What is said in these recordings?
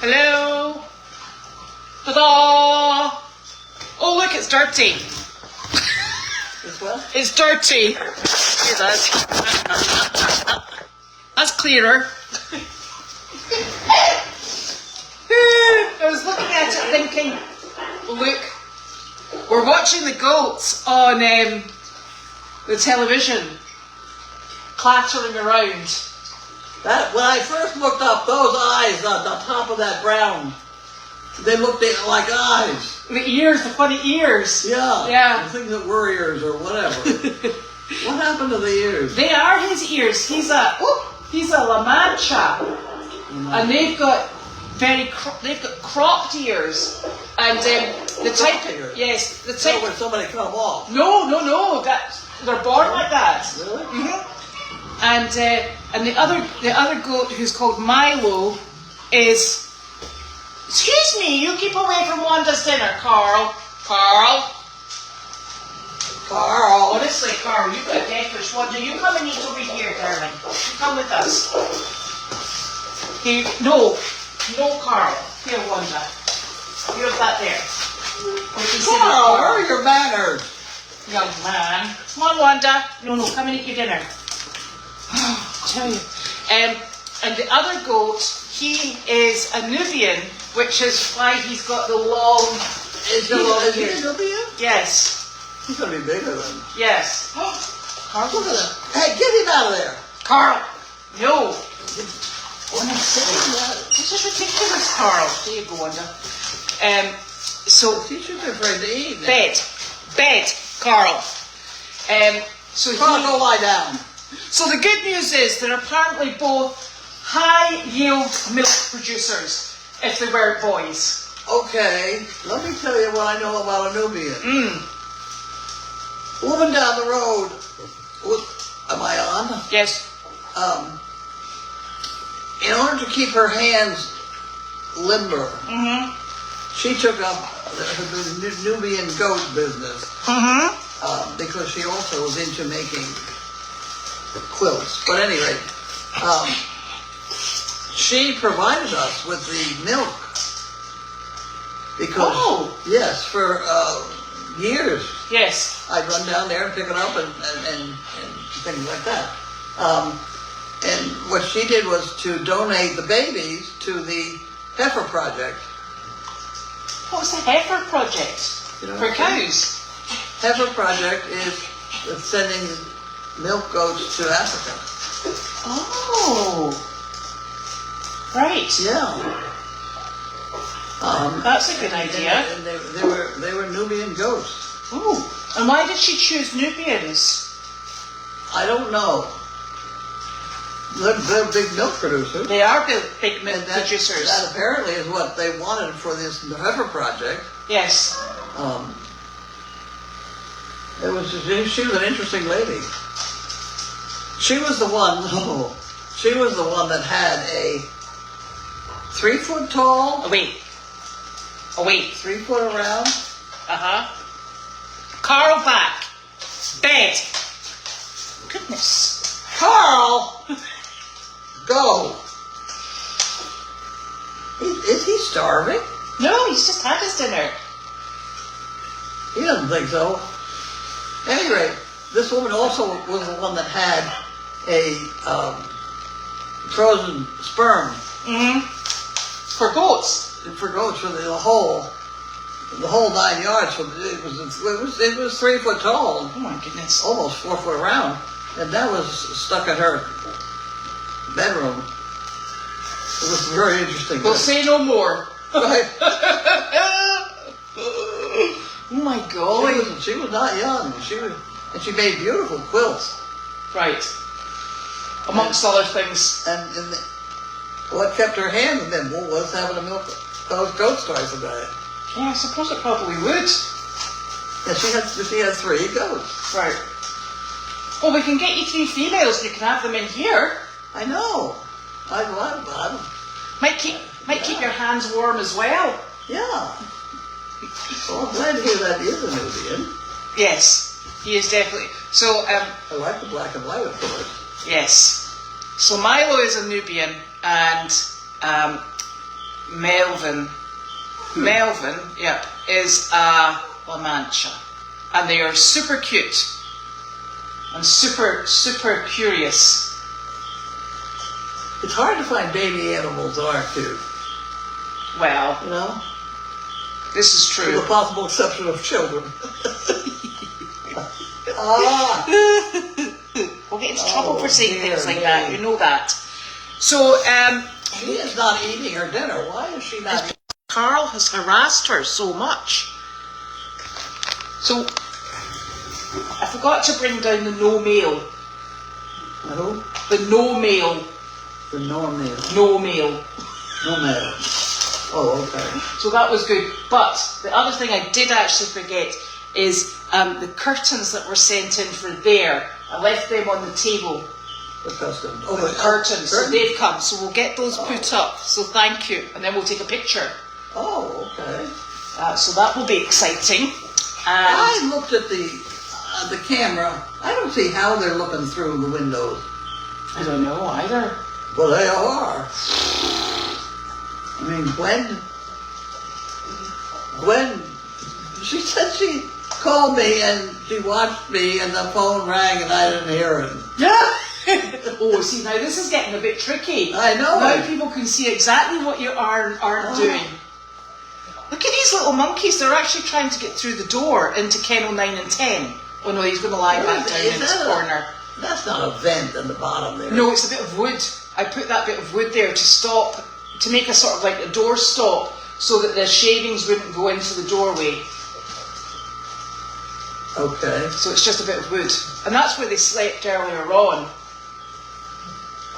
Hello. Ta-da! Oh, look, it's dirty. As well? It's dirty. That's clearer. I was looking at it thinking, look, we're watching the goats on the television, clattering around. That when I first looked up, those eyes on the top of that brown, they looked like eyes. The ears, the funny ears. Yeah. Yeah. The things that were ears or whatever. What happened to the ears? They are his ears. He's a La Mancha, and they've got cropped ears, and the type. Yes, the type. So when somebody cut them off. No. They're born like that. Really? Mm-hmm. And the other goat, who's called Milo, is. Excuse me, you keep away from Wanda's dinner, Carl. Carl. Honestly, Carl, you've got a deathwish. Wanda, you come and eat over here, darling. You come with us. Here, no, Carl. Here, Wanda. You have that there. Carl, where are your manners? Young man. Come on, Wanda. No, come and eat your dinner. I tell you. And the other goat, he is a Nubian, which is why he's got the long... Is he a Nubian? Yes. He's going to be bigger than... Yes. Carl, look at that. Hey, get him out of there. Carl. No. What are you saying? This is ridiculous, Carl. There you go, Wanda. So... He should be afraid to eat. Bed, Carl. So Carl, go lie down. So the good news is they're apparently both high-yield milk producers, if they weren't boys. Okay, let me tell you what I know about a Nubian. Woman down the road, am I on? Yes. In order to keep her hands limber, she took up the Nubian goat business because she also was into making quilts. But anyway, she provided us with the milk because yes, for years. Yes. I'd run down there and pick it up and things like that. And what she did was to donate the babies to the Heifer Project. What's the Heifer Project? You know, for cows? Heifer Project is sending milk goats to Africa. Oh. Right. Yeah. That's a good idea. And they were Nubian goats. Oh. And why did she choose Nubians? I don't know. They're big milk producers. They are big milk producers. That apparently is what they wanted for this Heifer Project. Yes. She was an interesting lady. She was the one that had a 3 foot tall. Oh wait. 3 foot around. Carl back. Bed. Goodness. Carl! Go. Is he starving? No, he's just had his dinner. He doesn't think so. At any rate, this woman also was the one that had a frozen sperm. For goats. For goats, for the whole 9 yards. It was 3 foot tall. Oh my goodness. Almost 4 foot around, and that was stuck in her bedroom. It was very interesting. We'll say no more. Right. Oh my God. She was not young. She made beautiful quilts. Right. Amongst other things. And what kept her hands nimble was having to milk those goats twice a day. Yeah, I suppose it probably would. Yeah, she had 3 goats. Right. Well, we can get you 3 females and you can have them in here. I know. I Might keep your hands warm as well. Yeah. Well, I'm glad to hear that he is a Nubian. Yes, he is definitely. So, I like the black and white, of course. Yes. So Milo is a Nubian, and Melvin. Melvin, yep, is a La Mancha. And they are super cute. And super, super curious. It's hard to find baby animals that aren't cute. Well, You know? this is With true. the possible exception of children. Ah! We'll get into trouble for saying dear things like me. that. You know that. So, She is not eating her dinner. Why is she not eating? Carl has harassed her so much. So, I forgot to bring down the no mail. No? The no mail. The no meal. No mail. No mail. Oh, okay. So that was good. But the other thing I did actually forget is the curtains that were sent in for there. I left them on the table. The custom. The curtains. So they've come. So we'll get those put up. So thank you. And then we'll take a picture. Oh, okay. So that will be exciting. And I looked at the camera. I don't see how they're looking through the windows. I don't know either. Well, they are. I mean, Gwen, she said she called me and she watched me and the phone rang and I didn't hear it. Yeah. Oh, see, now this is getting a bit tricky. I know. Now people can see exactly what you aren't doing. Look at these little monkeys. They're actually trying to get through the door into kennel 9 and 10. Oh no, he's going to lie back down in his corner. That's not a vent in the bottom there. No, it's a bit of wood. I put that bit of wood there to stop, to make a sort of like a door stop so that the shavings wouldn't go into the doorway. Okay. So it's just a bit of wood. And that's where they slept earlier on.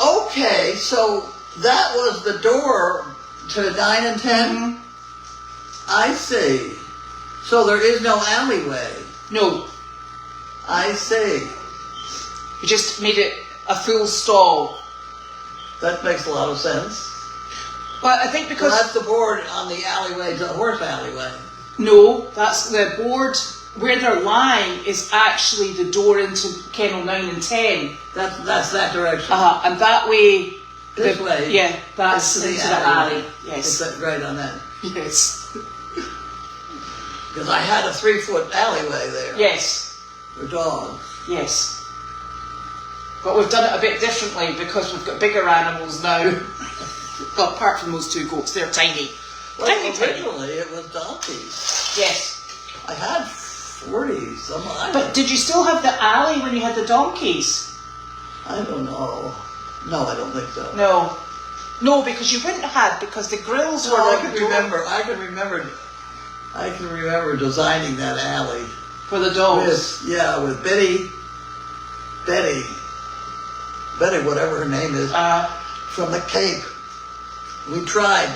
Okay, so that was the door to 9 and 10? Mm-hmm. I see. So there is no alleyway. No, I see. you just made it a full stall. That makes a lot of sense. Well, I think So because... that's the board on the alleyway to the horse alleyway. No, that's the board where they're lying is actually the door into kennel 9 and 10. That's that direction. And that way... This way. Yeah, that's It's into the alley. Yes. It's right on that. Yes. Because I had a 3-foot alleyway there. Yes. For dogs. Yes. But we've done it a bit differently because we've got bigger animals now. Well, apart from those two goats, they're tiny. Well, Tiny. originally it was donkeys. Yes. I had 40 some. But did you still have the alley when you had the donkeys? I don't know. No, I don't think so. No. No, because you wouldn't have had, because the grills were I on can the door remember. I can remember designing that alley for the dogs. with Betty, whatever her name is, from the Cape. We tried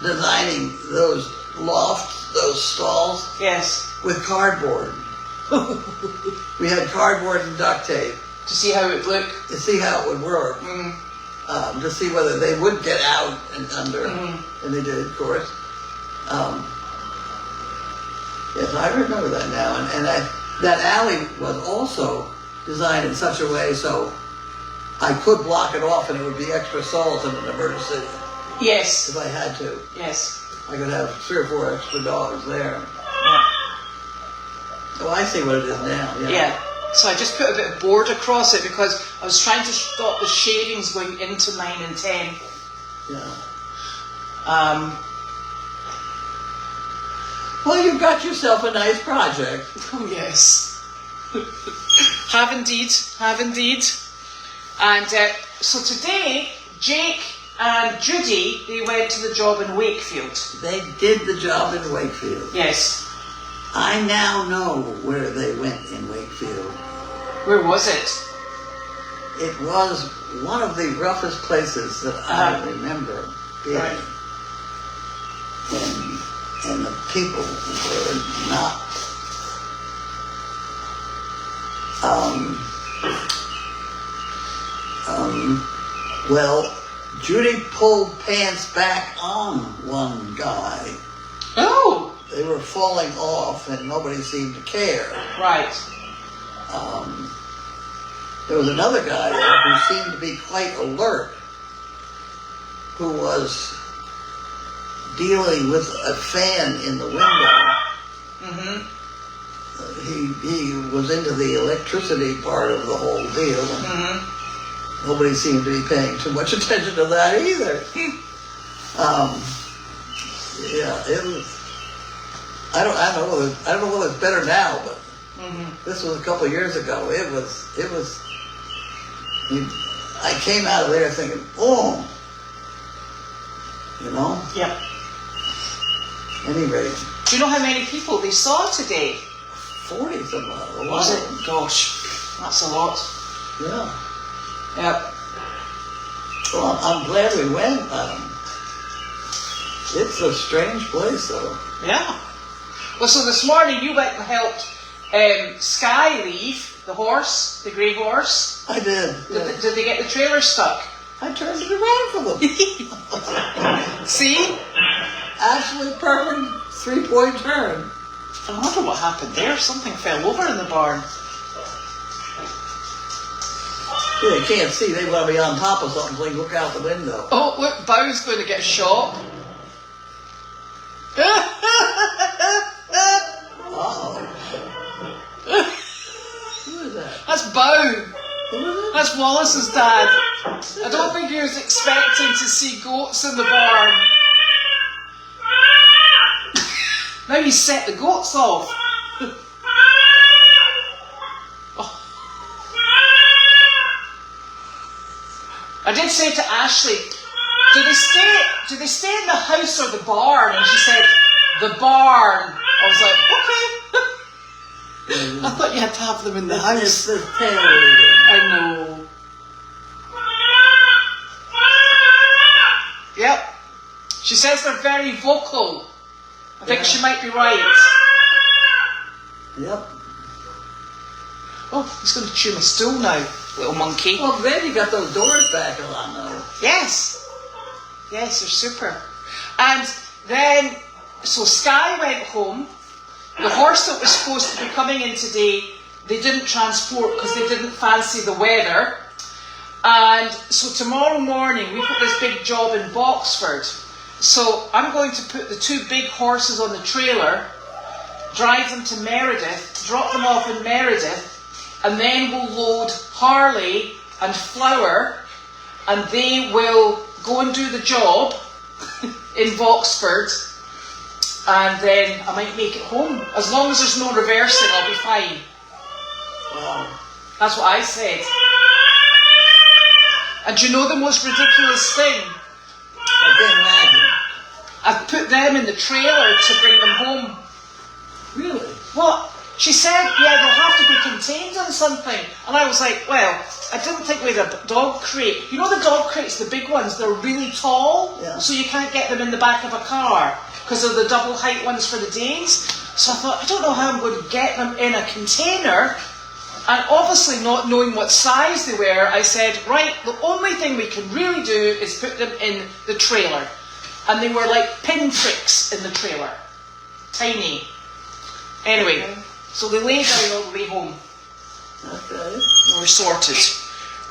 designing those lofts, those stalls, Yes. with cardboard. We had cardboard and duct tape To see how it would look. to see how it would work, to see whether they would get out and under, and they did, of course. Yes, I remember that now, and that alley was also designed in such a way so I could block it off and it would be extra stalls in an emergency Yes. if I had to. Yes. I could have 3 or 4 extra dogs there. Yeah. Oh, I see what it is now. Yeah. So I just put a bit of board across it because I was trying to stop the shavings going into 9 and 10. Yeah. Well, you've got yourself a nice project. Oh yes. Have indeed. Have indeed. And so today, Jake and Judy, they went to the job in Wakefield. They did the job in Wakefield. Yes. I now know where they went in Wakefield. Where was it? It was one of the roughest places that I remember being. Right. And the people were not. Well, Judy pulled pants back on one guy. Oh. They were falling off and nobody seemed to care. Right. There was another guy there who seemed to be quite alert, who was dealing with a fan in the window. Mm-hmm. He was into the electricity part of the whole deal. And nobody seemed to be paying too much attention to that either. Yeah, it was. I don't know whether it's better now, but this was a couple of years ago. It was. I came out of there thinking, oh, you know. Yep. Any rate. Do you know how many people they saw today? 40 something. A lot. Was it? Gosh, that's a lot. Yeah. Yep. Well, I'm glad we went. It's a strange place, though. Yeah. Well, so this morning you went and helped Sky leave, the horse, the grey horse. I did. Did they get the trailer stuck? I turned it around for them. See? Absolutely perfect 3-point turn. I wonder what happened there. Something fell over in the barn. Yeah, they can't see. They want to be on top of something so they can look out the window. Oh, look, Bow's going to get shot. Uh-oh. Who is that? That's Bow. Who is it? That's Wallace's dad. I don't think he was expecting to see goats in the barn. Now you set the goats off. Oh. I did say to Ashley, do they stay in the house or the barn? And she said, the barn. I was like, okay. I thought you had to have them in the house. It's the tail reading. I know. Yep. She says they're very vocal. I think she might be right. Yep. Oh, he's going to chew my stool now, little monkey. Well, then you got those doors back on, though. Yes. Yes, they're super. And then, so Sky went home. The horse that was supposed to be coming in today, they didn't transport because they didn't fancy the weather. And so tomorrow morning, we've got this big job in Boxford. So I'm going to put the 2 big horses on the trailer, drive them to Meredith, drop them off in Meredith, and then we'll load Harley and Flower, and they will go and do the job in Boxford, and then I might make it home. As long as there's no reversing, I'll be fine. Wow. That's what I said. And do you know the most ridiculous thing? I can't imagine. I've put them in the trailer to bring them home. Really? What? She said, yeah, they'll have to be contained on something. And I was like, well, I didn't think we had a dog crate. You know the dog crates, the big ones, they're really tall, so you can't get them in the back of a car because of the double height ones for the Danes. So I thought, I don't know how I'm going to get them in a container. And obviously not knowing what size they were, I said, right, the only thing we can really do is put them in the trailer. And they were like pinpricks in the trailer. Tiny. Anyway, so they laid down all the way home. Okay. We're sorted.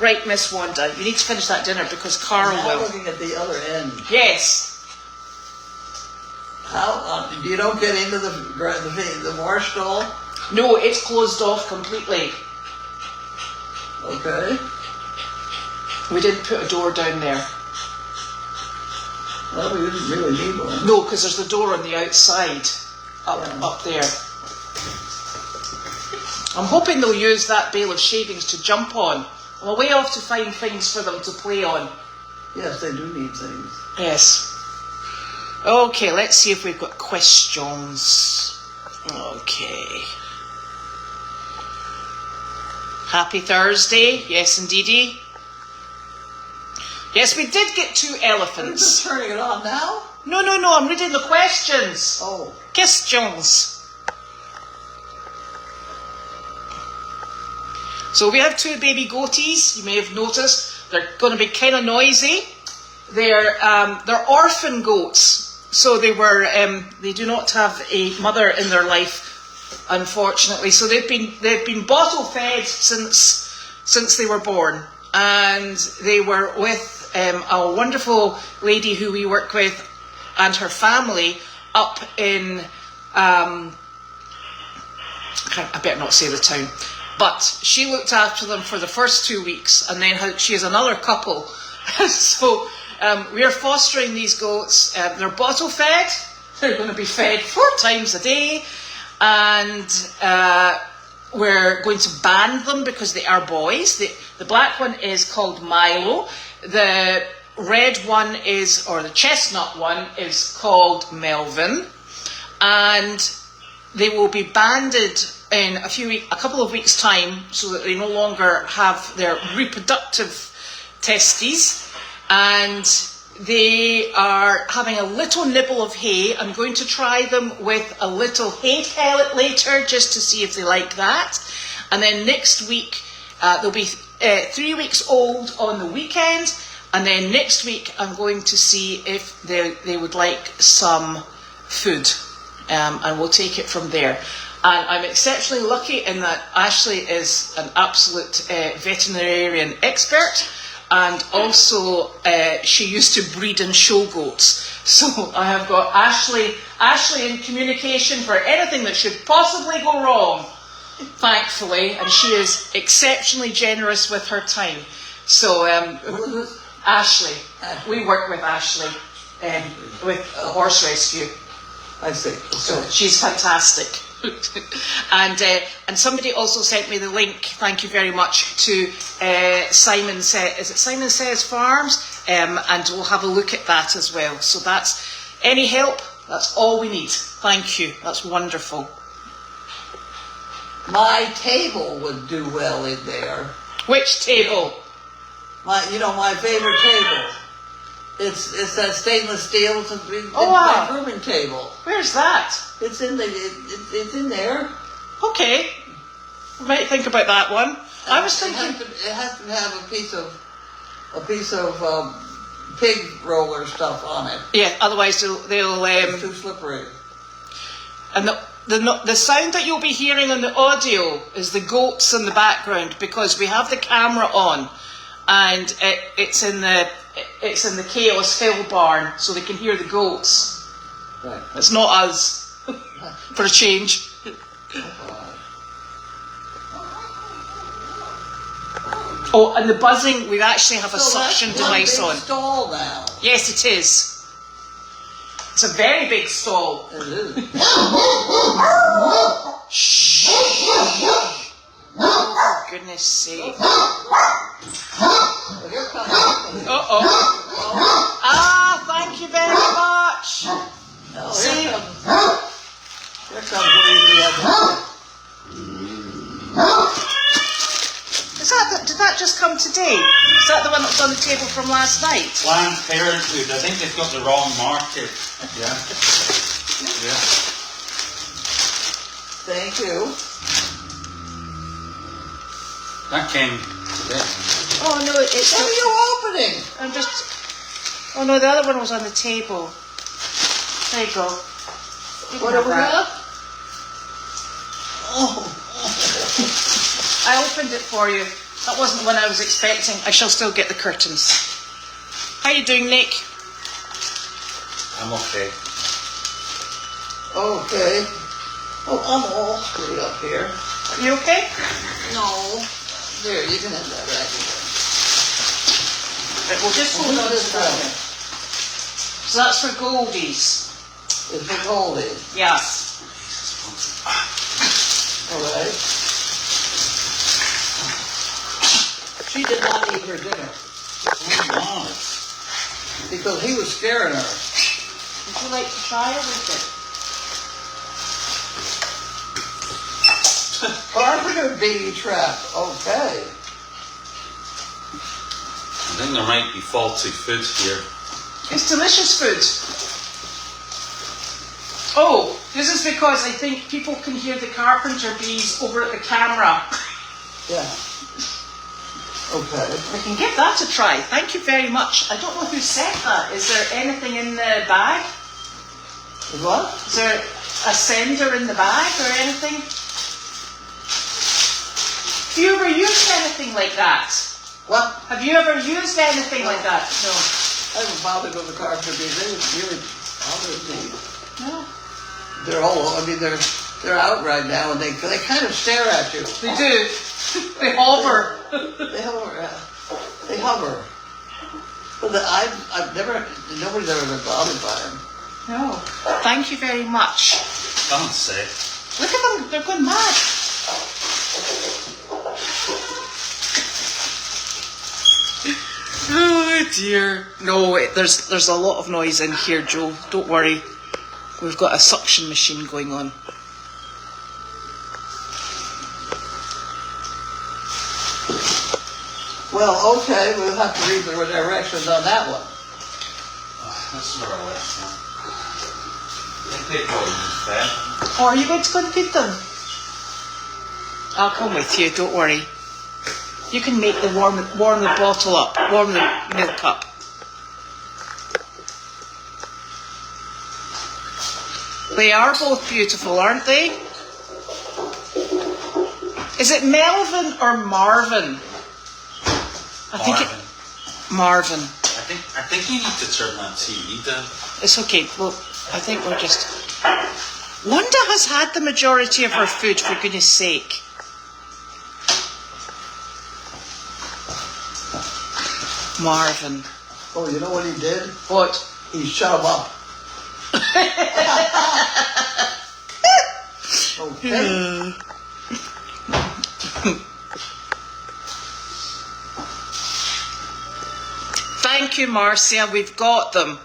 Right, Miss Wanda, you need to finish that dinner because Carl Now will. looking at the other end. Yes. How you don't get into the wash stall? No, it's closed off completely. Okay. We didn't put a door down there. Well, we didn't really need one. No, because there's the door on the outside. Up there. I'm hoping they'll use that bale of shavings to jump on. I'm away off to find things for them to play on. Yes, they do need things. Yes. Okay, let's see if we've got questions. Okay. Happy Thursday. Yes, indeedy. Yes, we did get 2 Are you elephants. just turning it on now? No, I'm reading the questions. Oh. Questions. So we have 2 baby goatees. You may have noticed they're going to be kind of noisy. They're orphan goats, so they do not have a mother in their life, unfortunately. So they've been bottle fed since they were born, and they were with a wonderful lady who we work with and her family up in, I better not say the town, but she looked after them for the first 2 weeks, and then she has another couple. So we are fostering these goats. They're bottle fed. They're going to be fed 4 times a day, and we're going to band them because they are boys. The black one is called Milo. The red one is, or the chestnut one is called Melvin, and they will be banded in a couple of weeks' time, so that they no longer have their reproductive testes, and they are having a little nibble of hay. I'm going to try them with a little hay pellet later, just to see if they like that. And then next week, they'll be 3 weeks old on the weekend, and then next week I'm going to see if they would like some food, and we'll take it from there. And I'm exceptionally lucky in that Ashley is an absolute veterinarian expert, and also she used to breed and show goats. So I have got Ashley in communication for anything that should possibly go wrong, thankfully, and she is exceptionally generous with her time. So Ashley, we work with Ashley with horse rescue. I see. Okay. So she's fantastic. And somebody also sent me the link, thank you very much, to Simon Says Farms, and we'll have a look at that as well. So that's any help, that's all we need. Thank you, that's wonderful. My table would do well in there. Which table? My favorite table. It's that stainless steel. It's Oh, wow. my grooming table. Where's that? It's in there. Okay, we might think about that one. I was thinking it has to have a piece of pig roller stuff on it. Yeah, otherwise they'll It's too slippery. And the sound that you'll be hearing on the audio is the goats in the background, because we have the camera on, and it's in the Chaos Hill barn, so they can hear the goats. Right. It's not us, for a change. Oh, and the buzzing, we actually have a suction device on. It's a stall now. Yes, it is. It's a very big stall. It is. Shh. Oh, for goodness sake. Well, here comes. Uh-oh. Ah, thank you very much. No, See? here comes Louisiana. Did that just come today? Is that the one that was on the table from last night? Planned Parenthood. I think they've got the wrong market. Yeah. Yeah. Thank you. That came today. Oh no, it's. What are you opening? I'm just. Oh no, the other one was on the table. There you go. You What can have we have that. got? Oh. I opened it for you. That wasn't the one I was expecting. I shall still get the curtains. How you doing, Nick? I'm okay. Okay. Oh, I'm all screwed up here. Are you okay? No. There, you can have that right here. Right, we'll just hold on to this that. one. So that's for Goldies. It's for Goldy. Yes. All right. She did not eat her dinner Oh, God. because he was scaring her. Would you like to try it with it? Carpenter bee trap. Okay. I think there might be faulty food here. It's delicious food. Oh, this is because I think people can hear the carpenter bees over at the camera. Yeah. Okay. We can give that a try. Thank you very much. I don't know who said that. Is there anything in the bag? What? Is there a sender in the bag or anything? Have you ever used anything like that? What? Have you ever used anything like that? No. I haven't bothered with the carpenter bees. They would really Obviously, No. they're all. I mean, they're out right now, and they kind of stare at you. They do. They hover. They hover. They hover. But I've never. Nobody's ever been bothered by them. No. Thank you very much. Don't say. Look at them. They're going mad. Oh dear. No, there's a lot of noise in here, Joe. Don't worry. We've got a suction machine going on. Well, okay, we'll have to read the directions on that one. Oh, that's not our last one. They take all these back. Oh, are you going to go and feed them? I'll come with you, don't worry. You can make the warm the bottle up, warm the milk up. They are both beautiful, aren't they? Is it Melvin or Marvin? Marvin. I think you need to turn that TV down. It's okay. Well, I think we're just... Wanda has had the majority of her food, for goodness sake. Marvin. Oh, you know what he did? What? He shut him up. Okay. Thank you, Marcia. We've got them.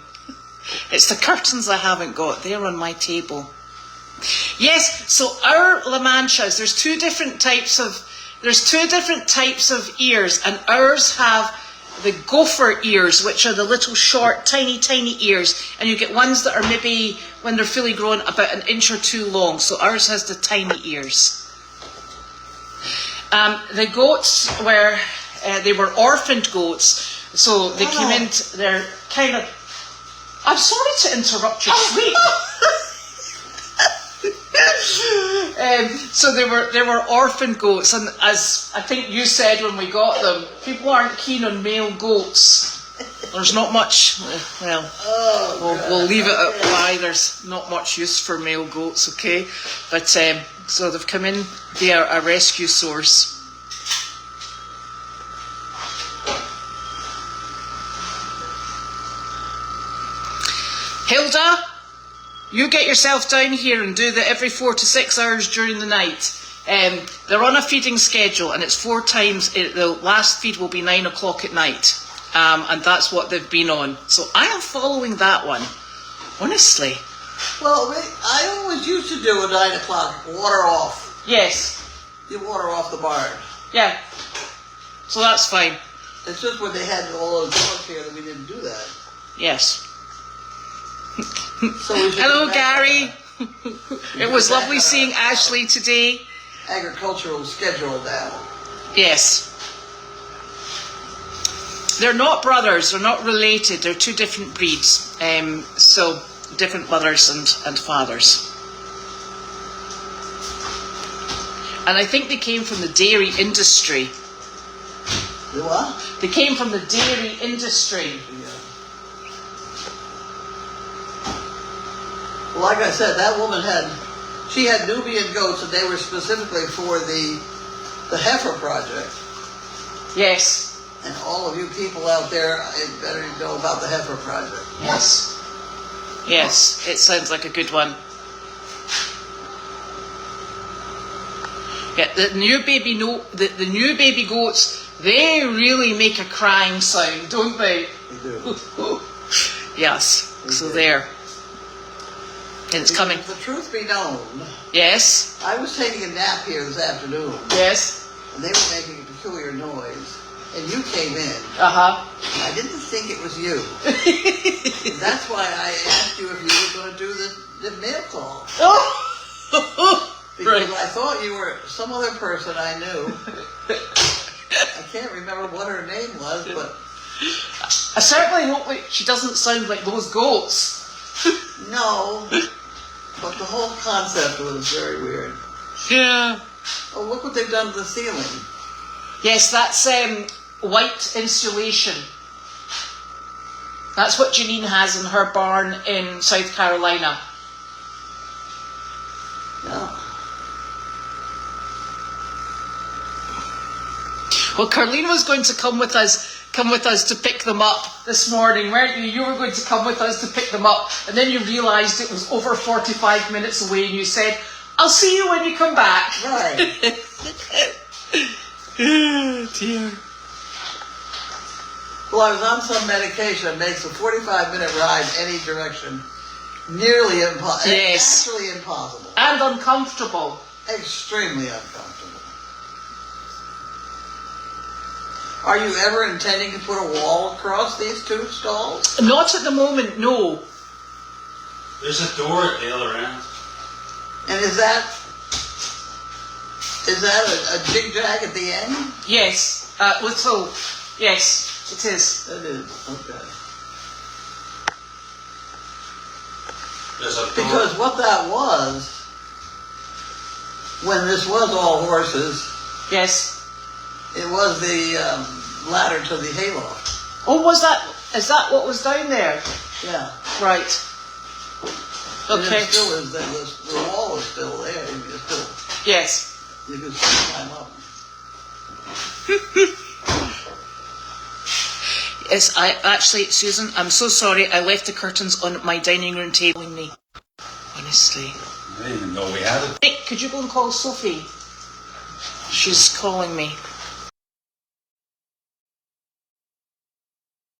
It's the curtains I haven't got. They're on my table. Yes, so our La Manchas, there's two different types of ears, and ours have the gopher ears, which are the little short, tiny ears, and you get ones that are maybe, when they're fully grown, about an inch or two long. So ours has the tiny ears. The goats were, they were orphaned goats, so they came in, they're kind of, I'm sorry to interrupt your sleep. So they were orphan goats, and as I think you said when we got them, people aren't keen on male goats. There's not much. Well, we'll leave it at why there's not much use for male goats. Okay, but so they've come in. They are a rescue source. Hilda, you get yourself down here and do that every 4 to 6 hours during the night. They're on a feeding schedule, and it's 4 times. The last feed will be 9 o'clock at night, and that's what they've been on. So I am following that one, honestly. Well, I always used to do at 9 o'clock, water off. Yes. You water off the barn. Yeah. So that's fine. It's just when they had all those dogs here that we didn't do that. Yes. So we should Hello, Gary. It was lovely seeing Ashley today. Agricultural schedule now. Yes. They're not brothers, they're not related, they're two different breeds. So, different mothers and fathers. And I think they came from the dairy industry. The what? They came from the dairy industry. Yeah. Well, like I said, that woman had Nubian goats, and they were specifically for the heifer project. Yes. And all of you people out there, better know about the heifer project. Yes. Yes, it sounds like a good one. Yeah, the new baby goats, they really make a crying sound, don't they? They do. Yes. So there. And it's coming. The truth be known, Yes. I was taking a nap here this afternoon, Yes. and they were making a peculiar noise, and you came in. Uh-huh. I didn't think it was you. That's why I asked you if you were going to do the mail call. Oh. Because Right. I thought you were some other person I knew. I can't remember what her name was, but... I certainly hope she doesn't sound like those goats. No. But the whole concept was very weird. Yeah. Oh, look what they've done to the ceiling. Yes, that's white insulation. That's what Janine has in her barn in South Carolina. Yeah. Well, Carlene was going to come with us to pick them up this morning, weren't you? You were going to come with us to pick them up, and then you realised it was over 45 minutes away, and you said, I'll see you when you come back. Right. Oh, dear. Well, I was on some medication that makes a 45-minute ride any direction nearly impossible. Yes. Actually impossible. And uncomfortable. Extremely uncomfortable. Are you ever intending to put a wall across these two stalls? Not at the moment, no. There's a door at the other end. And is that a jig-jag at the end? Yes. Little. Yes, it is. It is, okay. There's a door. Because what that was, when this was all horses, Yes. it was the ladder to the hayloft. Oh, is that what was down there? Yeah. Right. And Okay. it still is there. The wall is still there. You Yes. can still climb up. Yes, Susan, I'm so sorry. I left the curtains on my dining room table. Honestly. I didn't even know we had it. Nick, could you go and call Sophie? She's calling me.